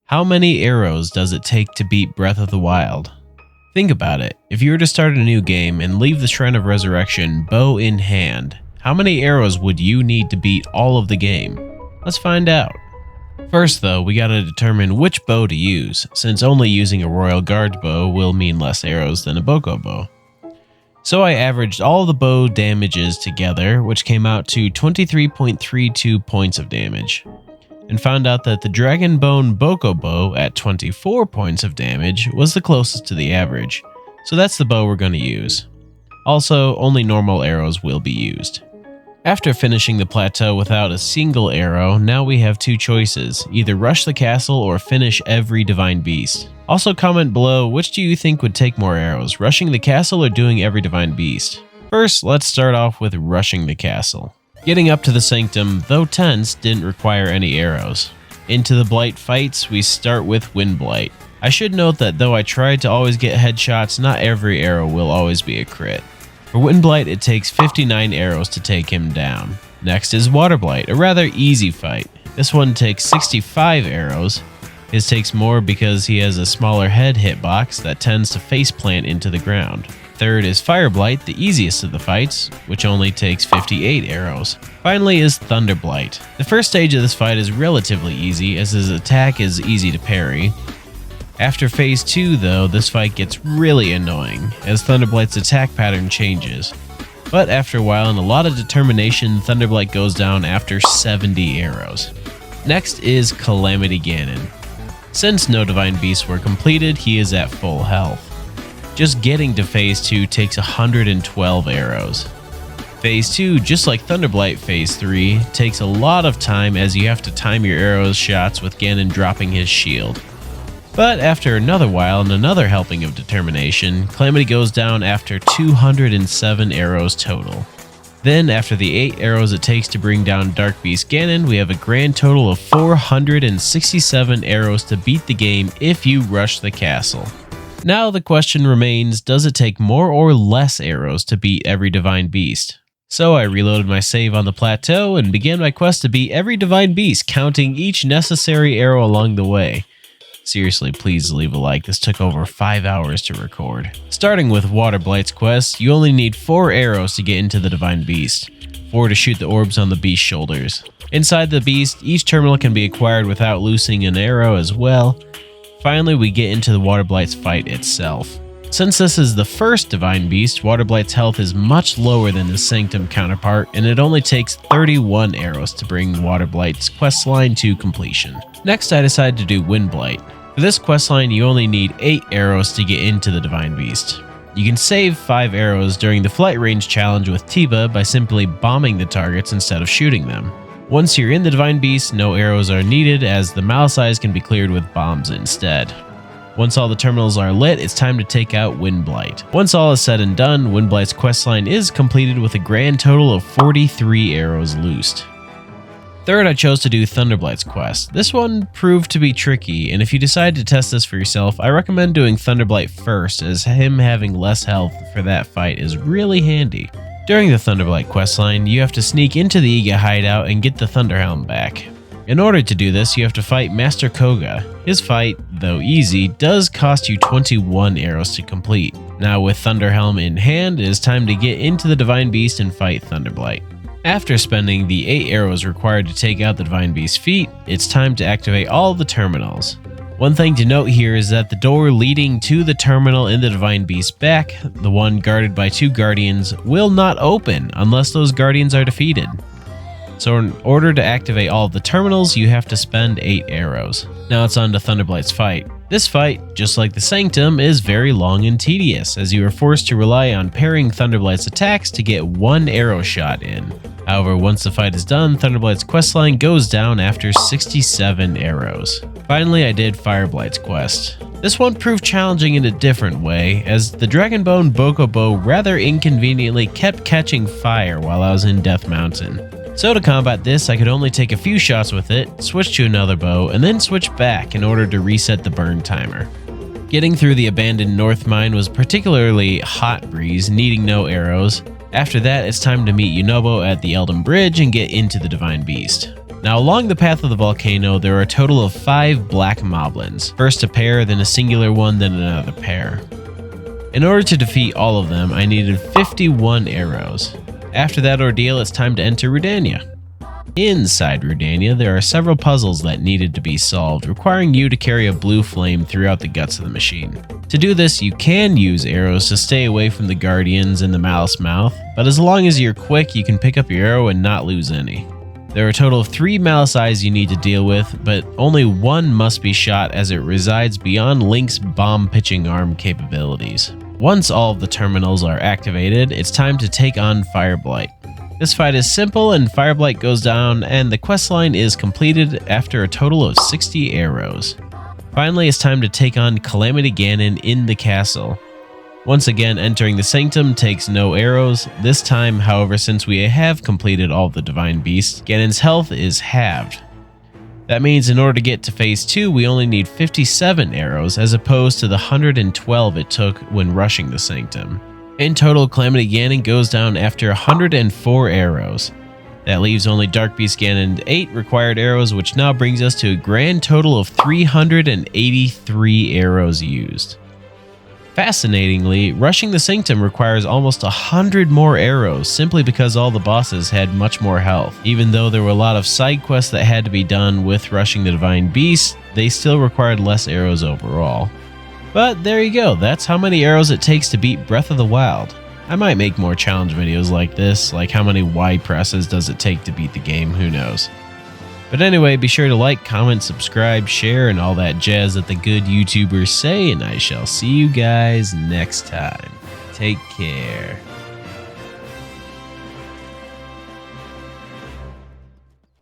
How many arrows does it take to beat Breath of the Wild? Think about it. If you were to start a new game and leave the Shrine of Resurrection bow in hand, how many arrows would you need to beat all of the game? Let's find out. First though, we gotta determine which bow to use, since only using a Royal Guard bow will mean less arrows than a boko bow. So I averaged all the bow damages together, which came out to 23.32 points of damage, and found out that the dragonbone boko bow at 24 points of damage was the closest to the average, so that's the bow we're going to use. Also, only normal arrows will be used. After finishing the plateau without a single arrow, now we have two choices, either rush the castle or finish every divine beast. Also comment below, which do you think would take more arrows, rushing the castle or doing every divine beast? First, let's start off with rushing the castle. Getting up to the sanctum, though tense, didn't require any arrows. Into the blight fights, we start with wind blight. I should note that though I tried to always get headshots, not every arrow will always be a crit. For wind blight, it takes 59 arrows to take him down. Next is water blight, a rather easy fight. This one takes 65 arrows. His takes more because he has a smaller head hitbox that tends to faceplant into the ground. Third is Fire Blight, the easiest of the fights, which only takes 58 arrows. Finally is Thunder Blight. The first stage of this fight is relatively easy, as his attack is easy to parry. After phase 2 though, this fight gets really annoying, as Thunder Blight's attack pattern changes. But after a while and a lot of determination, Thunder Blight goes down after 70 arrows. Next is Calamity Ganon. Since no divine beasts were completed, he is at full health. Just getting to phase 2 takes 112 arrows. Phase 2, just like Thunderblight phase 3, takes a lot of time as you have to time your arrows shots with Ganon dropping his shield. But after another while and another helping of determination, Calamity goes down after 207 arrows total. Then after the 8 arrows it takes to bring down Dark Beast Ganon, we have a grand total of 467 arrows to beat the game if you rush the castle. Now the question remains, does it take more or less arrows to beat every divine beast? So I reloaded my save on the plateau and began my quest to beat every divine beast, counting each necessary arrow along the way. Seriously, please leave a like, this took over 5 hours to record. Starting with Water Blight's quest, you only need 4 arrows to get into the divine beast, 4 to shoot the orbs on the beast's shoulders. Inside the beast, each terminal can be acquired without losing an arrow as well. Finally, we get into the Water Blight's fight itself. Since this is the first divine beast, Water Blight's health is much lower than his Sanctum counterpart, and it only takes 31 arrows to bring Water Blight's questline to completion. Next, I decided to do Wind Blight. For this questline, you only need 8 arrows to get into the divine beast. You can save 5 arrows during the flight range challenge with Tiba by simply bombing the targets instead of shooting them. Once you're in the divine beast, no arrows are needed as the Malisize can be cleared with bombs instead. Once all the terminals are lit, it's time to take out Wind Blight. Once all is said and done, Wind Blight's questline is completed with a grand total of 43 arrows loosed. Third, I chose to do Thunderblight's quest. This one proved to be tricky, and if you decide to test this for yourself, I recommend doing Thunderblight first, as him having less health for that fight is really handy. During the Thunderblight questline, you have to sneak into the Iga hideout and get the Thunderhelm back. In order to do this, you have to fight Master Koga. His fight, though easy, does cost you 21 arrows to complete. Now with Thunderhelm in hand, it is time to get into the Divine Beast and fight Thunderblight. After spending the 8 arrows required to take out the Divine Beast's feet, it's time to activate all the terminals. One thing to note here is that the door leading to the terminal in the Divine Beast's back, the one guarded by 2 guardians, will not open unless those guardians are defeated. So in order to activate all of the terminals, you have to spend 8 arrows. Now it's on to Thunderblight's fight. This fight, just like the Sanctum, is very long and tedious, as you are forced to rely on parrying Thunderblight's attacks to get 1 arrow shot in. However, once the fight is done, Thunderblight's questline goes down after 67 arrows. Finally, I did Fireblight's quest. This one proved challenging in a different way, as the dragonbone boko bow rather inconveniently kept catching fire while I was in Death Mountain. So to combat this, I could only take a few shots with it, switch to another bow, and then switch back in order to reset the burn timer. Getting through the abandoned North Mine was particularly hot breeze, needing no arrows. After that, it's time to meet Yunobo at the Elden Bridge and get into the Divine Beast. Now along the path of the volcano, there are a total of 5 black moblins. First a pair, then a singular one, then another pair. In order to defeat all of them, I needed 51 arrows. After that ordeal, it's time to enter Rudania. Inside Rudania, there are several puzzles that needed to be solved, requiring you to carry a blue flame throughout the guts of the machine. To do this, you can use arrows to stay away from the guardians and the malice mouth, but as long as you're quick, you can pick up your arrow and not lose any. There are a total of 3 malice eyes you need to deal with, but only one must be shot as it resides beyond Link's bomb pitching arm capabilities. Once all of the terminals are activated, it's time to take on Fireblight. This fight is simple and Fireblight goes down and the questline is completed after a total of 60 arrows. Finally, it's time to take on Calamity Ganon in the castle. Once again, entering the Sanctum takes no arrows. This time, however, since we have completed all of the Divine Beasts, Ganon's health is halved. That means in order to get to Phase 2, we only need 57 arrows as opposed to the 112 it took when rushing the Sanctum. In total, Calamity Ganon goes down after 104 arrows. That leaves only Dark Beast Ganon 8 required arrows, which now brings us to a grand total of 383 arrows used. Fascinatingly, rushing the Sanctum requires almost 100 more arrows simply because all the bosses had much more health. Even though there were a lot of side quests that had to be done with rushing the Divine Beast, they still required less arrows overall. But there you go, that's how many arrows it takes to beat Breath of the Wild. I might make more challenge videos like this, like how many Y presses does it take to beat the game, who knows. But anyway, be sure to like, comment, subscribe, share, and all that jazz that the good YouTubers say, and I shall see you guys next time. Take care.